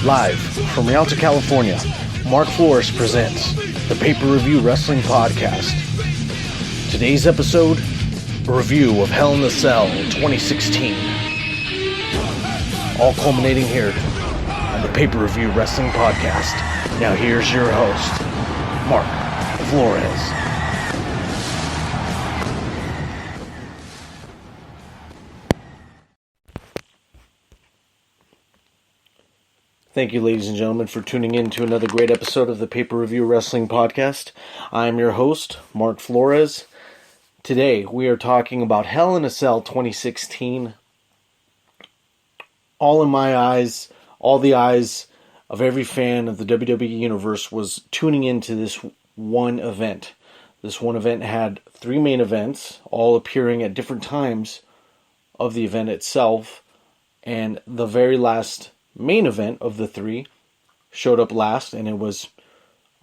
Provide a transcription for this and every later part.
Live from Rialto, California, Mark Flores presents the Pay-Per-Review Wrestling Podcast. Today's episode, a review of Hell in a Cell 2016. All culminating here on the Pay-Per-Review Wrestling Podcast. Now here's your host, Mark Flores. Thank you, ladies and gentlemen, for tuning in to another great episode of the Pay-Per-Review Wrestling Podcast. I am your host, Mark Flores. Today, we are talking about Hell in a Cell 2016. All in my eyes, all the eyes of every fan of the WWE Universe was tuning into this one event. This one event had three main events, all appearing at different times of the event itself, and the very last main event of the three showed up last, and it was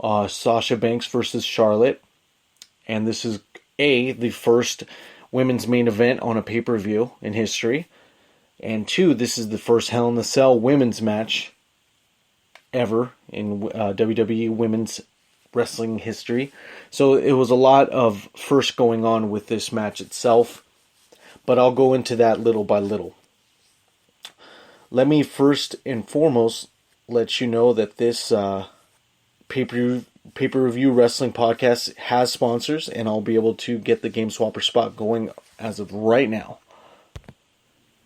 Sasha Banks versus Charlotte. And this is the first women's main event on a pay-per-view in history. And two, this is the first Hell in a Cell women's match ever in WWE women's wrestling history. So it was a lot of first going on with this match itself. But I'll go into that little by little. Let me first and foremost let you know that this pay-per-review wrestling podcast has sponsors, and I'll be able to get the Game Swapper spot going as of right now.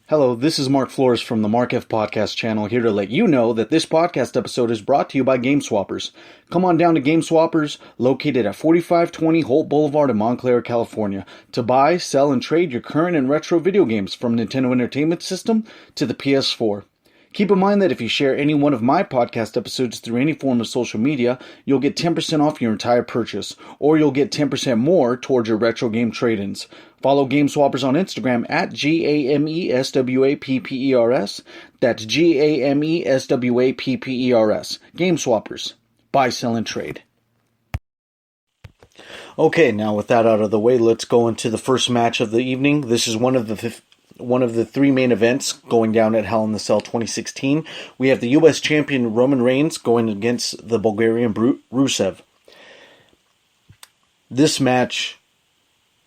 Hello, this is Mark Flores from the Mark F Podcast channel, here to let you know that this podcast episode is brought to you by Game Swappers. Come on down to Game Swappers, located at 4520 Holt Boulevard in Montclair, California, to buy, sell, and trade your current and retro video games from Nintendo Entertainment System to the PS4. Keep in mind that if you share any one of my podcast episodes through any form of social media, you'll get 10% off your entire purchase, or you'll get 10% more towards your retro game trade-ins. Follow Game Swappers on Instagram at GAMESWAPPERS. That's GAMESWAPPERS. Game Swappers. Buy, sell, and trade. Okay, now with that out of the way, let's go into the first match of the evening. This is one of the three main events going down at Hell in a Cell 2016. We have the U.S. champion Roman Reigns going against the Bulgarian Rusev. This match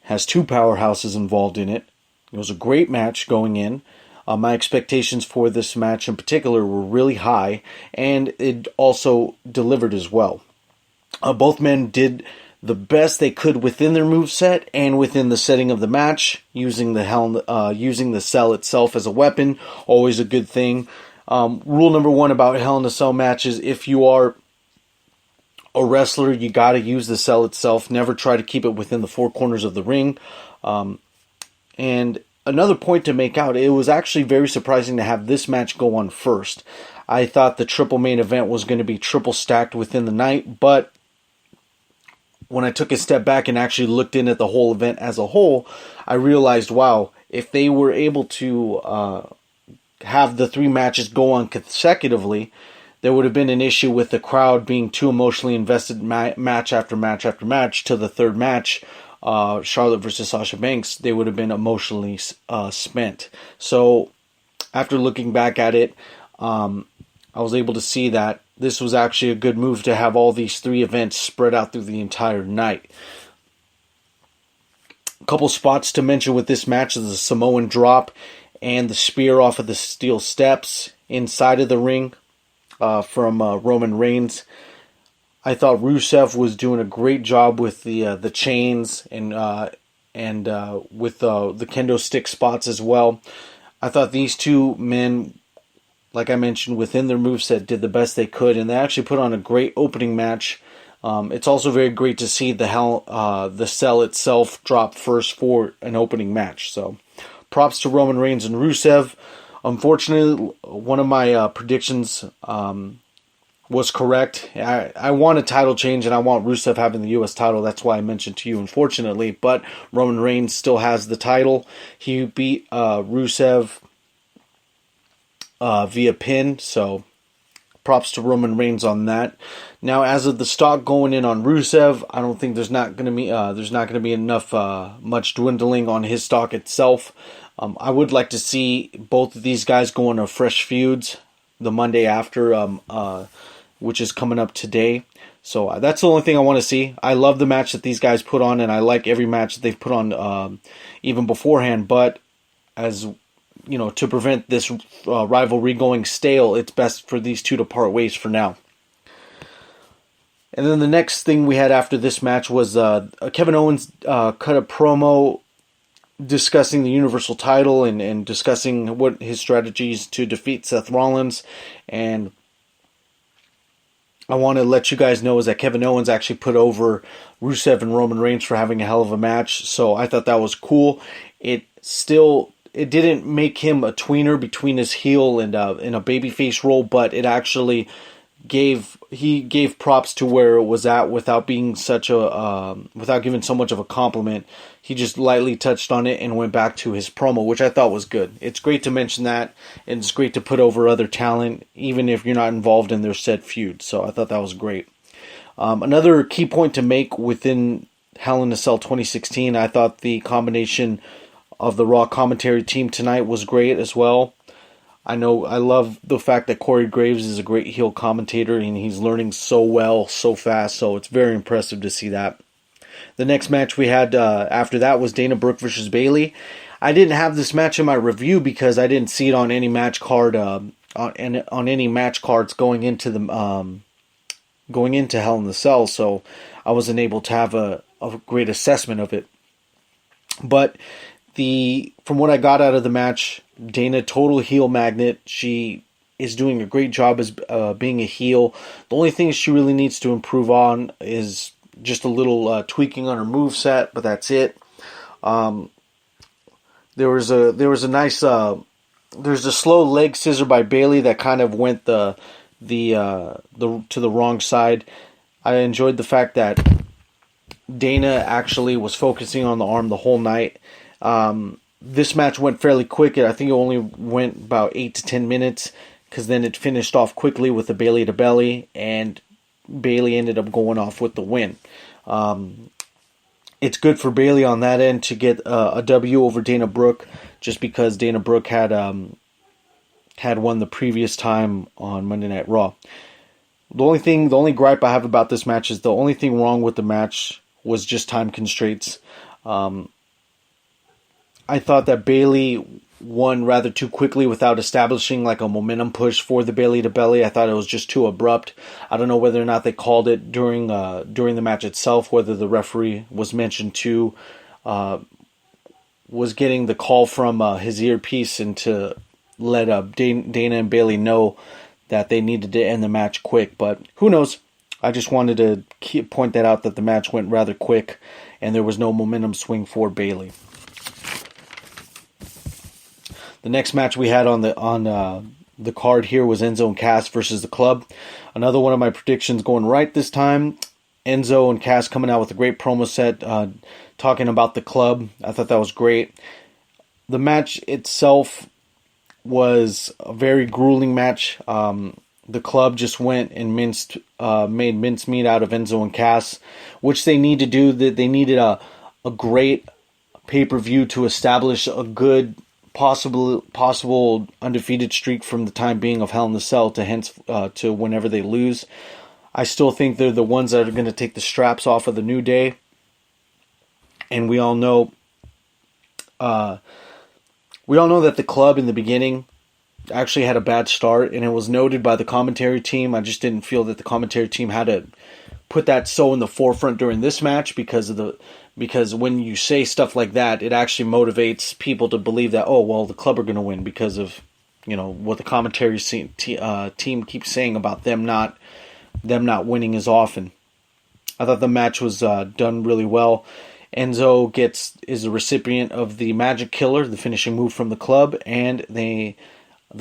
has two powerhouses involved in it. It was a great match going in. My expectations for this match in particular were really high, and it also delivered as well. Both men did the best they could within their moveset and within the setting of the match, using the cell itself as a weapon, always a good thing. Rule number one about Hell in a Cell matches: if you are a wrestler, you got to use the cell itself. Never try to keep it within the four corners of the ring. And another point to make out, it was actually very surprising to have this match go on first. I thought the triple main event was going to be triple stacked within the night, but when I took a step back and actually looked in at the whole event as a whole, I realized, wow, if they were able to have the three matches go on consecutively, there would have been an issue with the crowd being too emotionally invested match after match after match. To the third match, Charlotte versus Sasha Banks, they would have been emotionally spent. So after looking back at it, I was able to see that this was actually a good move to have all these three events spread out through the entire night. A couple spots to mention with this match is the Samoan drop and the spear off of the steel steps inside of the ring from Roman Reigns. I thought Rusev was doing a great job with the chains and with the kendo stick spots as well. I thought these two men, like I mentioned, within their moveset, did the best they could, and they actually put on a great opening match. It's also very great to see the cell itself drop first for an opening match. So, props to Roman Reigns and Rusev. Unfortunately, one of my predictions was correct. I want a title change, and I want Rusev having the U.S. title. That's why I mentioned to you, unfortunately. But Roman Reigns still has the title. He beat Rusev via pin, so props to Roman Reigns on that. Now, as of the stock going in on Rusev, I don't think there's not going to be enough much dwindling on his stock itself. I would like to see both of these guys go on fresh feuds. the Monday after, which is coming up today. So that's the only thing I want to see. I love the match that these guys put on, and I like every match that they've put on even beforehand. But as you know, to prevent this rivalry going stale, it's best for these two to part ways for now. And then the next thing we had after this match was Kevin Owens cut a promo discussing the Universal title and discussing what his strategies to defeat Seth Rollins. And I want to let you guys know is that Kevin Owens actually put over Rusev and Roman Reigns for having a hell of a match. So I thought that was cool. It didn't make him a tweener between his heel and in a babyface role, but it actually gave props to where it was at without being without giving so much of a compliment. He just lightly touched on it and went back to his promo, which I thought was good. It's great to mention that, and it's great to put over other talent, even if you're not involved in their said feud. So I thought that was great. Another key point to make within Hell in a Cell 2016, I thought the combination of the Raw commentary team tonight was great as well. I love the fact that Corey Graves is a great heel commentator, and he's learning so well, so fast, so it's very impressive to see that. The next match we had after that was Dana Brooke versus Bayley. I didn't have this match in my review because I didn't see it on any match card on any match cards going into Hell in the Cell, so I wasn't able to have a great assessment of it. But from what I got out of the match, Dana, total heel magnet. She is doing a great job as being a heel. The only thing she really needs to improve on is just a little tweaking on her moveset, but that's it. There was a nice there's a slow leg scissor by Bayley that kind of went to the wrong side. I enjoyed the fact that Dana actually was focusing on the arm the whole night. This match went fairly quick. I think it only went about 8 to 10 minutes because then it finished off quickly with the Bayley to belly, and Bayley ended up going off with the win. It's good for Bayley on that end to get a W over Dana Brooke, just because Dana Brooke had won the previous time on Monday Night Raw. The only gripe I have about this match is the only thing wrong with the match was just time constraints. I thought that Bayley won rather too quickly without establishing like a momentum push for the Bayley to belly. I thought it was just too abrupt. I don't know whether or not they called it during the match itself, whether the referee was mentioned to was getting the call from his earpiece and to let Dana and Bayley know that they needed to end the match quick. But who knows? I just wanted to point that out, that the match went rather quick and there was no momentum swing for Bayley. The next match we had on the card here was Enzo and Cass versus the Club. Another one of my predictions going right this time. Enzo and Cass coming out with a great promo set talking about the Club. I thought that was great. The match itself was a very grueling match. The Club just went and made mincemeat out of Enzo and Cass, which they need to do. They needed a great pay-per-view to establish a good possible undefeated streak from the time being of Hell in the Cell to whenever they lose. I still think they're the ones that are going to take the straps off of the New Day, and we all know that the Club in the beginning actually had a bad start, and it was noted by the commentary team. I just didn't feel that the commentary team had to put that so in the forefront during this match because when you say stuff like that, it actually motivates people to believe that, oh, well, the Club are going to win because of, what the commentary team keeps saying about them not winning as often. I thought the match was done really well. Enzo is a recipient of the Magic Killer, the finishing move from the Club, and the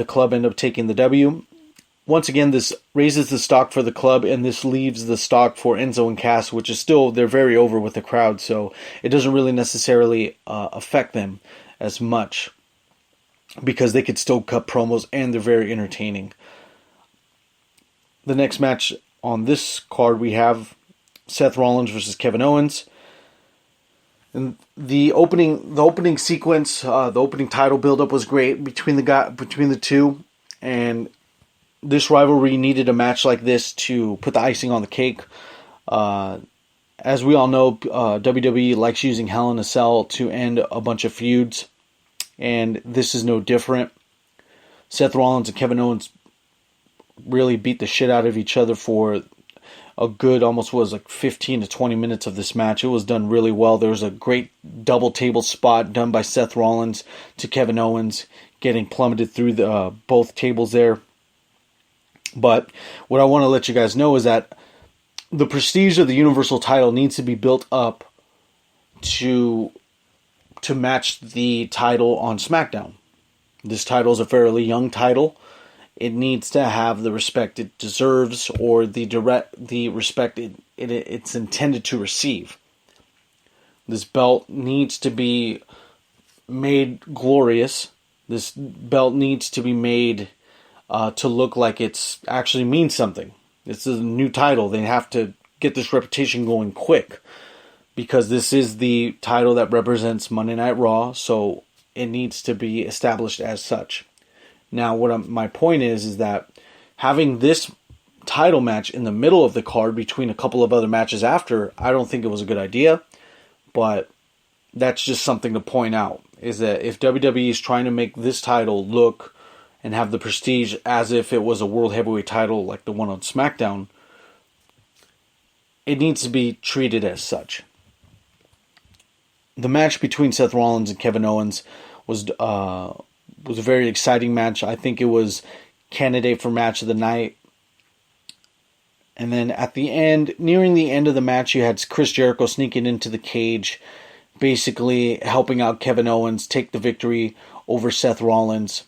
Club end up taking the W. Once again, this raises the stock for the Club, and this leaves the stock for Enzo and Cass, which is still, they're very over with the crowd, so it doesn't really necessarily affect them as much because they could still cut promos and they're very entertaining. The next match on this card we have Seth Rollins versus Kevin Owens. And the opening sequence, the opening title build-up was great between the two, and this rivalry needed a match like this to put the icing on the cake. As we all know, WWE likes using Hell in a Cell to end a bunch of feuds, and this is no different. Seth Rollins and Kevin Owens really beat the shit out of each other for a good, almost was like 15 to 20 minutes of this match. It was done really well. There was a great double table spot done by Seth Rollins to Kevin Owens, getting plummeted through the both tables there. But what I want to let you guys know is that the prestige of the Universal title needs to be built up to match the title on SmackDown. This title is a fairly young title. It needs to have the respect it deserves, or the respect it's intended to receive. This belt needs to be made glorious. This belt needs to be made to look like it's actually means something. This is a new title. They have to get this reputation going quick, because this is the title that represents Monday Night Raw, so it needs to be established as such. Now, my point is that having this title match in the middle of the card between a couple of other matches after, I don't think it was a good idea, but that's just something to point out, is that if WWE is trying to make this title look and have the prestige as if it was a World Heavyweight title like the one on SmackDown, it needs to be treated as such. The match between Seth Rollins and Kevin Owens was a very exciting match. I think it was candidate for match of the night. And then at the end, nearing the end of the match, you had Chris Jericho sneaking into the cage, basically helping out Kevin Owens take the victory over Seth Rollins.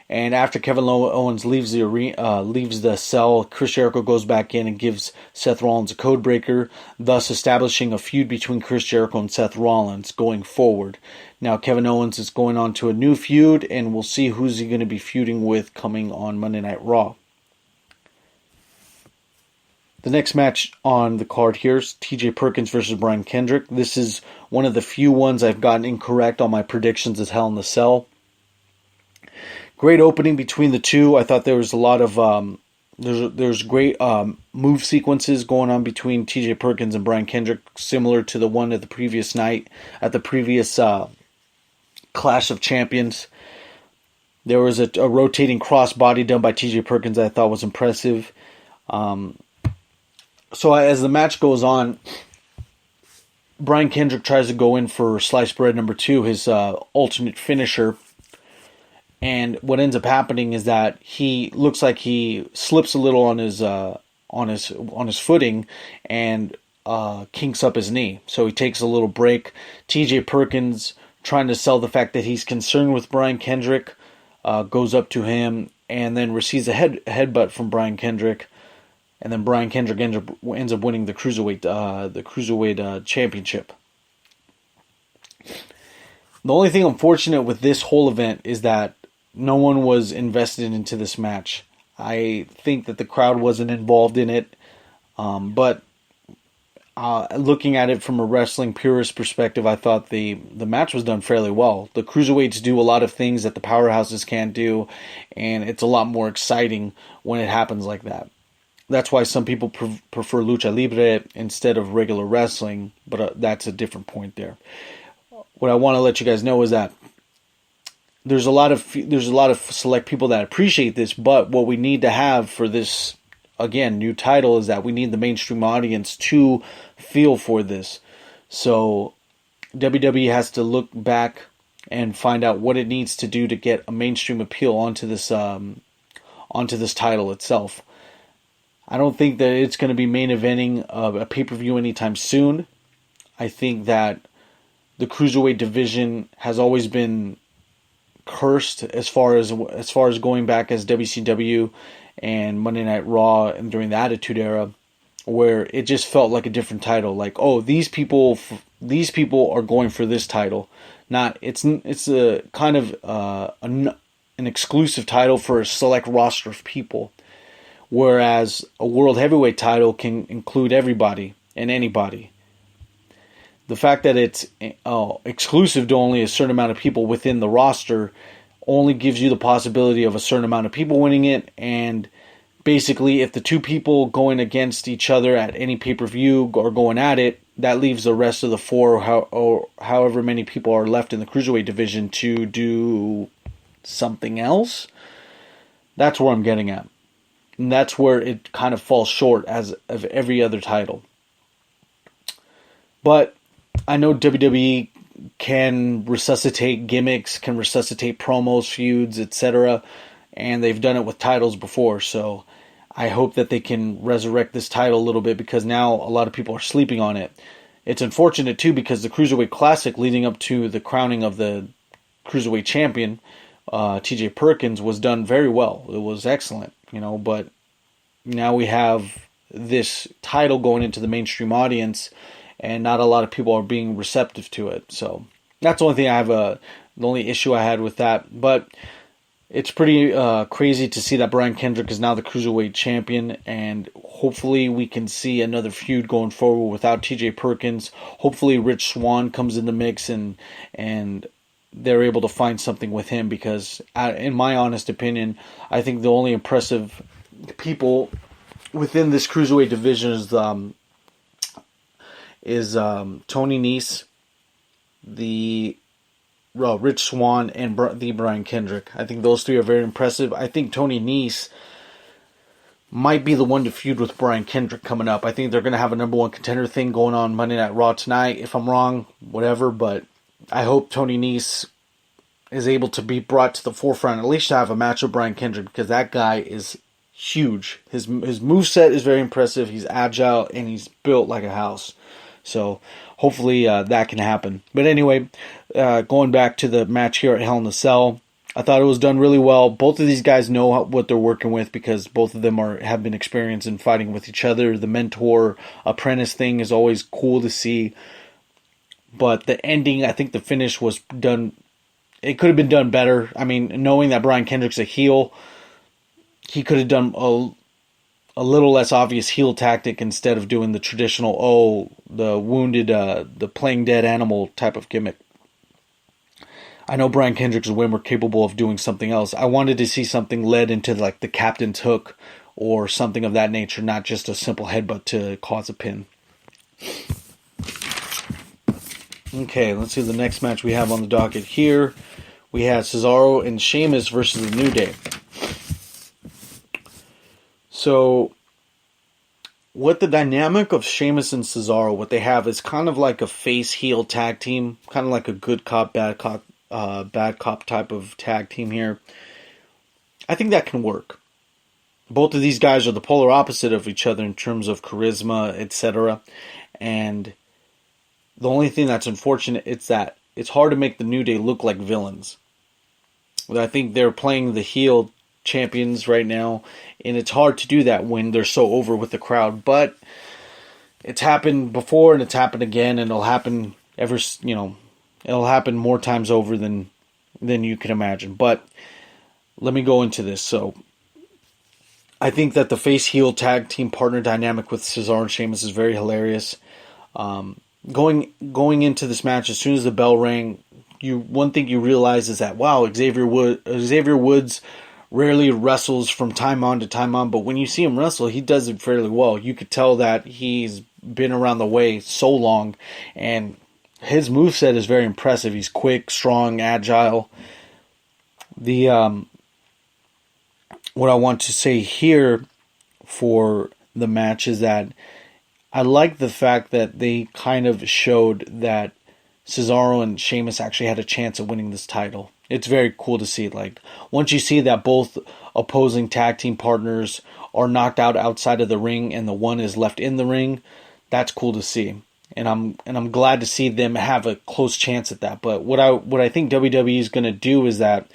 And after Kevin Owens leaves the cell, Chris Jericho goes back in and gives Seth Rollins a code breaker, thus establishing a feud between Chris Jericho and Seth Rollins going forward. Now Kevin Owens is going on to a new feud, and we'll see who's he going to be feuding with coming on Monday Night Raw. The next match on the card here is TJ Perkins versus Brian Kendrick. This is one of the few ones I've gotten incorrect on my predictions as Hell in the Cell. Great opening between the two. I thought there was a lot of there's great move sequences going on between TJ Perkins and Brian Kendrick, similar to the one at the previous night, at the previous Clash of Champions. There was a rotating crossbody done by TJ Perkins that I thought was impressive. So as the match goes on, Brian Kendrick tries to go in for sliced bread number 2, his alternate finisher. And what ends up happening is that he looks like he slips a little on his footing and kinks up his knee. So he takes a little break. TJ Perkins, trying to sell the fact that he's concerned with Brian Kendrick, goes up to him and then receives a headbutt from Brian Kendrick. And then Brian Kendrick ends up winning the Cruiserweight Championship. The only thing unfortunate with this whole event is that no one was invested into this match. I think that the crowd wasn't involved in it. But looking at it from a wrestling purist perspective, I thought the match was done fairly well. The Cruiserweights do a lot of things that the powerhouses can't do, and it's a lot more exciting when it happens like that. That's why some people prefer lucha libre instead of regular wrestling, but that's a different point there. What I want to let you guys know is that there's a lot of select people that appreciate this, but what we need to have for this, again, new title is that we need the mainstream audience to feel for this. So WWE has to look back and find out what it needs to do to get a mainstream appeal onto this title itself. I don't think that it's going to be main eventing a pay-per-view anytime soon. I think that the Cruiserweight division has always been cursed as far as going back as WCW and Monday Night Raw and during the Attitude Era, where it just felt like a different title. Like, oh, these people are going for this title. Not it's a kind of an exclusive title for a select roster of people, whereas a World Heavyweight title can include everybody and anybody. The fact that it's exclusive to only a certain amount of people within the roster only gives you the possibility of a certain amount of people winning it, and basically if the two people going against each other at any pay-per-view are going at it, that leaves the rest of the four or however many people are left in the cruiserweight division to do something else. That's where I'm getting at. And that's where it kind of falls short as of every other title. But I know WWE can resuscitate gimmicks, can resuscitate promos, feuds, etc. And they've done it with titles before. So I hope that they can resurrect this title a little bit, because now a lot of people are sleeping on it. It's unfortunate too, because the Cruiserweight Classic leading up to the crowning of the Cruiserweight Champion, TJ Perkins, was done very well. It was excellent, but now we have this title going into the mainstream audience, and not a lot of people are being receptive to it. So that's the only thing the only issue I had with that. But it's pretty crazy to see that Brian Kendrick is now the Cruiserweight Champion, and hopefully we can see another feud going forward without TJ Perkins. Hopefully Rich Swann comes in the mix and they're able to find something with him, because in my honest opinion, I think the only impressive people within this Cruiserweight division is Tony Nese, Rich Swann, and the Brian Kendrick. I think those three are very impressive. I think Tony Nese might be the one to feud with Brian Kendrick coming up. I think they're going to have a number one contender thing going on Monday Night Raw tonight. If I'm wrong, whatever, but I hope Tony Nese is able to be brought to the forefront, at least to have a match with Brian Kendrick, because that guy is huge. His moveset is very impressive. He's agile, and he's built like a house. So hopefully that can happen. But anyway, going back to the match here at Hell in a Cell, I thought it was done really well. Both of these guys know what they're working with, because both of them have been experienced in fighting with each other. The mentor-apprentice thing is always cool to see. But the ending, I think the finish was done. It could have been done better. I mean, knowing that Brian Kendrick's a heel, he could have done a little less obvious heel tactic instead of doing the traditional, the wounded, the playing dead animal type of gimmick. I know Brian Kendrick is way more capable of doing something else. I wanted to see something led into like the captain's hook or something of that nature, not just a simple headbutt to cause a pin. Okay, let's see the next match we have on the docket here. We have Cesaro and Sheamus versus the New Day. So, what the dynamic of Sheamus and Cesaro, what they have is kind of like a face-heel tag team, kind of like a good cop, bad cop type of tag team here. I think that can work. Both of these guys are the polar opposite of each other in terms of charisma, etc. And the only thing that's unfortunate is that it's hard to make the New Day look like villains. I think they're playing the heel champions right now, and it's hard to do that when they're so over with the crowd. But it's happened before, and it's happened again, and it'll happen it'll happen more times over than you can imagine. But let me go into this. So I think that the face-heel tag team partner dynamic with Cesaro and Sheamus is very hilarious. Going into this match, as soon as the bell rang, one thing you realize is that, wow, Xavier Woods rarely wrestles from time on to time on, but when you see him wrestle, he does it fairly well. You could tell that he's been around the way so long, and his moveset is very impressive. He's quick, strong, agile. What I want to say here for the match is that I like the fact that they kind of showed that Cesaro and Sheamus actually had a chance at winning this title. It's very cool to see. Like, once you see that both opposing tag team partners are knocked out outside of the ring and the one is left in the ring, that's cool to see. And I'm glad to see them have a close chance at that. But what I think WWE is going to do is that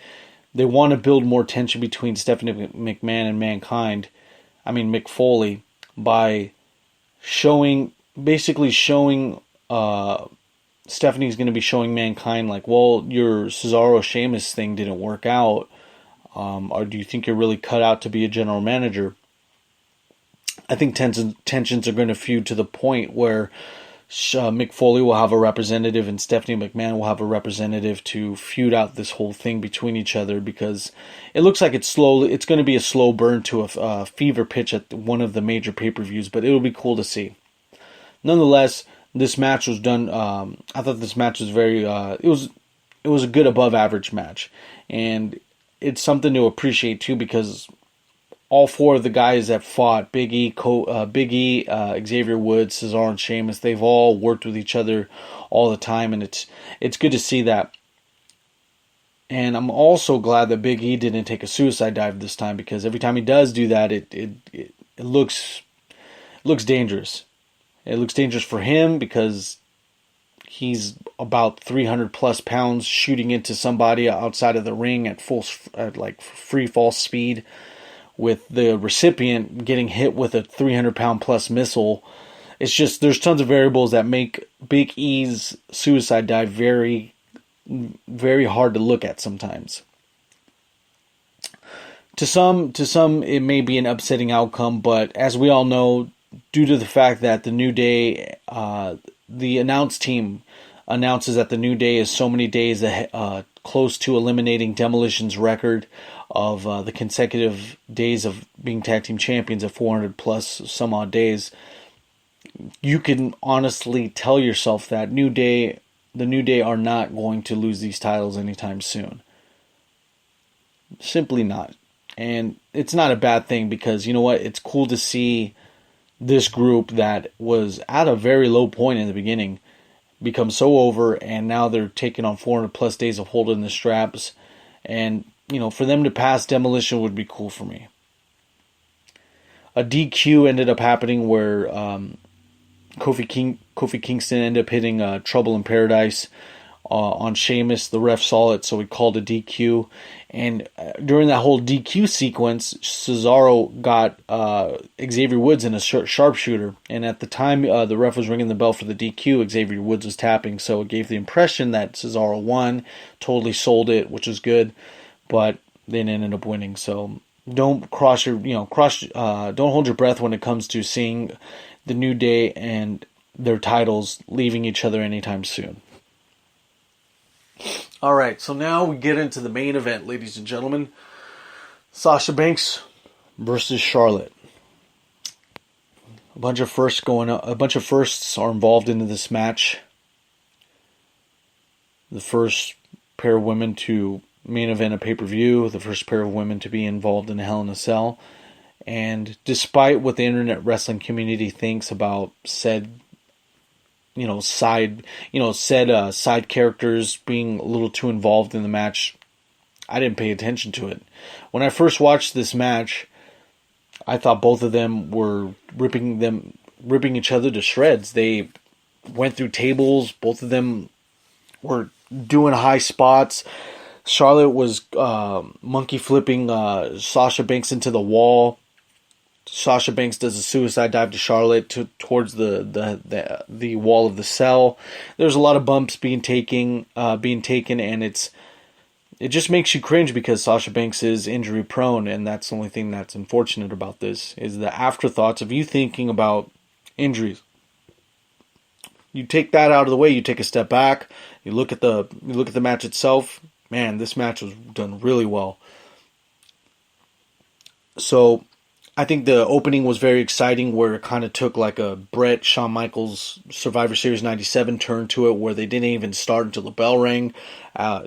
they want to build more tension between Stephanie McMahon and Mick Foley, by basically showing Stephanie's going to be showing Mankind, like, well, your Cesaro-Sheamus thing didn't work out, or do you think you're really cut out to be a general manager? I think tensions are going to feud to the point where Mick Foley will have a representative and Stephanie McMahon will have a representative to feud out this whole thing between each other, because it looks like it's going to be a slow burn to a fever pitch at one of the major pay-per-views, but it'll be cool to see. Nonetheless, this match was done. I thought this match was very. It was a good above average match, and it's something to appreciate too, because all four of the guys that fought, Big E, Xavier Woods, Cesaro, and Sheamus, they've all worked with each other all the time, and it's good to see that. And I'm also glad that Big E didn't take a suicide dive this time, because every time he does do that, it looks dangerous. It looks dangerous for him because he's about 300 plus pounds shooting into somebody outside of the ring at free fall speed, with the recipient getting hit with a 300 pound plus missile. It's just, there's tons of variables that make Big E's suicide dive very, very hard to look at sometimes. To some, it may be an upsetting outcome, but as we all know, due to the fact that the New Day, the announce team announces that the New Day is so many days close to eliminating Demolition's record of the consecutive days of being tag team champions at 400 plus some odd days, you can honestly tell yourself that the New Day are not going to lose these titles anytime soon. Simply not. And it's not a bad thing, because you know what? It's cool to see this group that was at a very low point in the beginning become so over, and now they're taking on 400 plus days of holding the straps. And, you know, for them to pass Demolition would be cool for me. A DQ ended up happening where Kofi Kingston ended up hitting Trouble in Paradise on Sheamus. The ref saw it, so he called a DQ. And during that whole DQ sequence, Cesaro got Xavier Woods in a sharpshooter. And at the time the ref was ringing the bell for the DQ, Xavier Woods was tapping. So it gave the impression that Cesaro won, totally sold it, which was good. But they ended up winning. So don't don't hold your breath when it comes to seeing the New Day and their titles leaving each other anytime soon. Alright, so now we get into the main event, ladies and gentlemen. Sasha Banks versus Charlotte. A bunch of firsts are involved into this match. The first pair of women to main event a pay-per-view, the first pair of women to be involved in a Hell in a Cell. And despite what the internet wrestling community thinks about said side characters being a little too involved in the match, I didn't pay attention to it. When I first watched this match, I thought both of them were ripping each other to shreds. They went through tables. Both of them were doing high spots. Charlotte was monkey flipping Sasha Banks into the wall. Sasha Banks does a suicide dive to Charlotte towards the wall of the cell. There's a lot of bumps being taken, and it just makes you cringe, because Sasha Banks is injury prone, and that's the only thing that's unfortunate about this, is the afterthoughts of you thinking about injuries. You take that out of the way, you take a step back, you look at the match itself. Man, this match was done really well. So I think the opening was very exciting, where it kind of took like a Shawn Michaels Survivor Series 97 turn to it, where they didn't even start until the bell rang.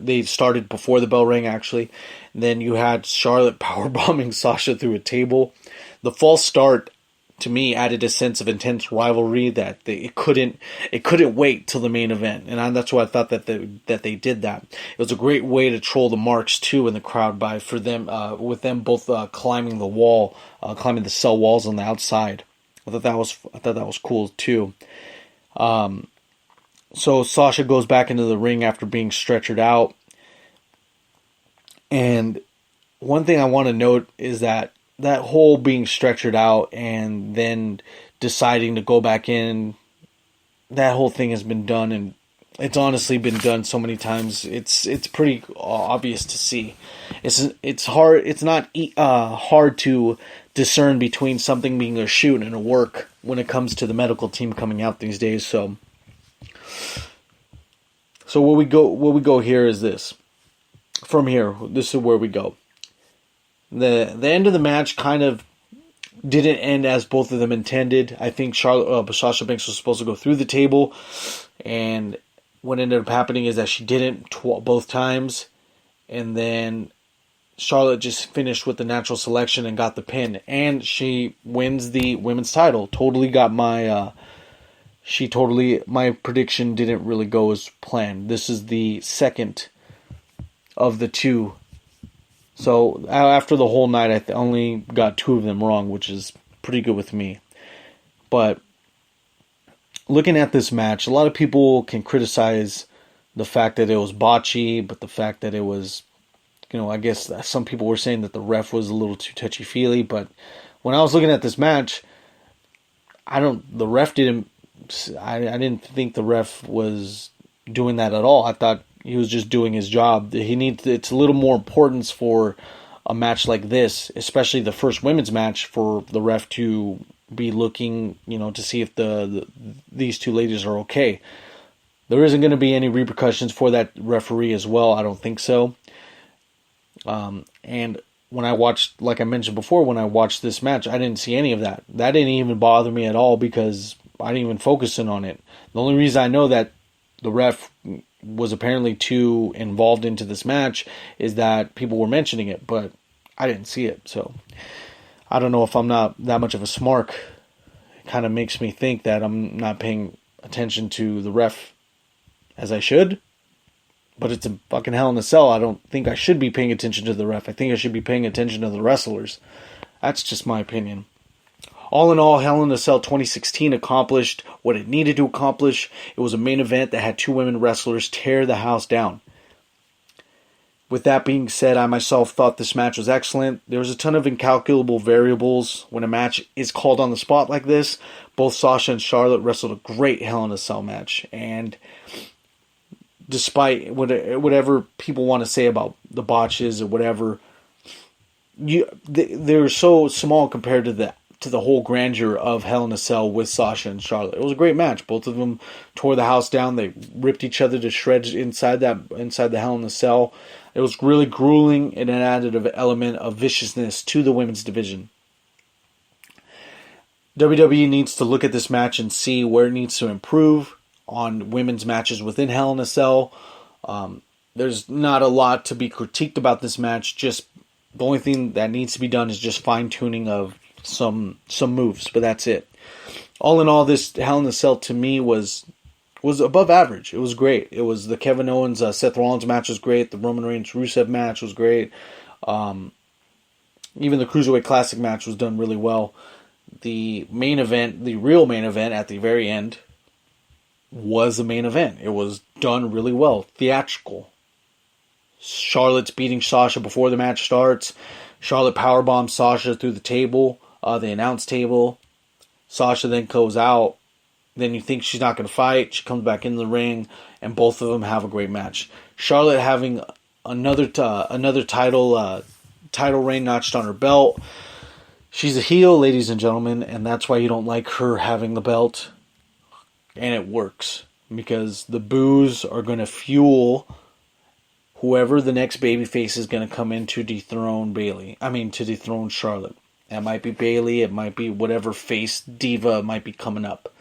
They started before the bell rang, actually. And then you had Charlotte powerbombing Sasha through a table. The false start, to me, added a sense of intense rivalry that it couldn't wait till the main event, and that's why I thought that they did that. It was a great way to troll the marks too in the crowd with them both climbing the wall, climbing the cell walls on the outside. I thought that was cool too. So Sasha goes back into the ring after being stretchered out, and one thing I want to note is that whole being stretchered out and then deciding to go back in, that whole thing has been done, and it's honestly been done so many times. It's pretty obvious to see. It's hard. It's not hard to discern between something being a shoot and a work when it comes to the medical team coming out these days. So So where we go here is this. From here, this is where we go. The end of the match kind of didn't end as both of them intended. I think Sasha Banks was supposed to go through the table, and what ended up happening is that she didn't both times, and then Charlotte just finished with the natural selection and got the pin, and she wins the women's title. My prediction didn't really go as planned. This is the second of the two. So after the whole night, I only got two of them wrong, which is pretty good with me. But looking at this match, a lot of people can criticize the fact that it was botchy, but the fact that it was, I guess some people were saying that the ref was a little too touchy-feely. But when I was looking at this match, I didn't think the ref was doing that at all. I thought he was just doing his job. It's a little more importance for a match like this, especially the first women's match, for the ref to be looking, to see if these two ladies are okay. There isn't going to be any repercussions for that referee as well. I don't think so. And when I watched, like I mentioned before, when I watched this match, I didn't see any of that. That didn't even bother me at all because I didn't even focus in on it. The only reason I know that the ref was apparently too involved into this match is that people were mentioning it, but I didn't see it. So I don't know if I'm not that much of a smark. It kind of makes me think that I'm not paying attention to the ref as I should. But it's a fucking Hell in a Cell. I don't think I should be paying attention to the ref. I think I should be paying attention to the wrestlers. That's just my opinion. All in all, Hell in a Cell 2016 accomplished what it needed to accomplish. It was a main event that had two women wrestlers tear the house down. With that being said, I myself thought this match was excellent. There was a ton of incalculable variables when a match is called on the spot like this. Both Sasha and Charlotte wrestled a great Hell in a Cell match. And despite whatever people want to say about the botches or whatever, they're so small compared to the whole grandeur of Hell in a Cell with Sasha and Charlotte. It was a great match. Both of them tore the house down. They ripped each other to shreds inside the Hell in a Cell. It was really grueling, and it added an element of viciousness to the women's division. WWE needs to look at this match and see where it needs to improve on women's matches within Hell in a Cell. There's not a lot to be critiqued about this match. Just the only thing that needs to be done is just fine-tuning of some moves, but that's it. All in all, this Hell in a Cell to me was above average. It was great. It was the Kevin Owens Seth Rollins match was great. The Roman Reigns Rusev match was great. Even the Cruiserweight Classic match was done really well. The main event, the real main event at the very end, was the main event. It was done really well. Theatrical. Charlotte's beating Sasha before the match starts. Charlotte powerbombs Sasha through the table, the announce table. Sasha then goes out. Then you think she's not going to fight. She comes back in the ring, and both of them have a great match. Charlotte having another title reign notched on her belt. She's a heel, ladies and gentlemen, and that's why you don't like her having the belt. And it works, because the boos are going to fuel whoever the next babyface is going to come in to dethrone Charlotte. It might be Bayley, it might be whatever face diva might be coming up.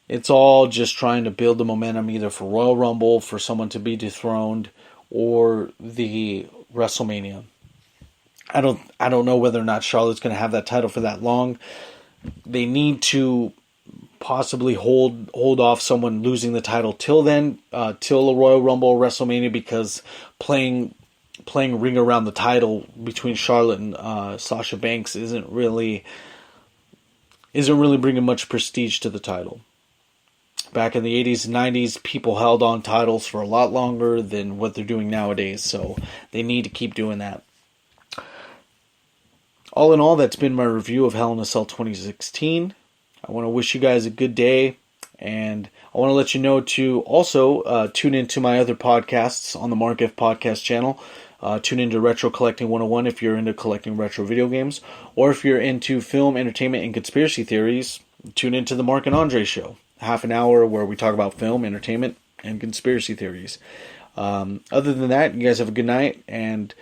It's all just trying to build the momentum either for Royal Rumble, for someone to be dethroned, or the WrestleMania. I don't know whether or not Charlotte's going to have that title for that long. They need to possibly hold off someone losing the title till then, till the Royal Rumble or WrestleMania, because playing ring around the title between Charlotte and Sasha Banks isn't really bringing much prestige to the title. Back in the 80s and 90s, people held on titles for a lot longer than what they're doing nowadays, so they need to keep doing that. All in all, that's been my review of Hell in a Cell 2016. I want to wish you guys a good day, and I want to let you know to also tune into my other podcasts on the Mark F. Podcast channel. Tune into Retro Collecting 101 if you're into collecting retro video games, or if you're into film, entertainment, and conspiracy theories, tune into the Mark and Andre Show. half an hour where we talk about film, entertainment, and conspiracy theories. Other than that, you guys have a good night, and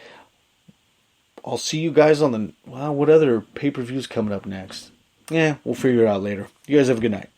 I'll see you guys on what other pay-per-views coming up next? Yeah, we'll figure it out later. You guys have a good night.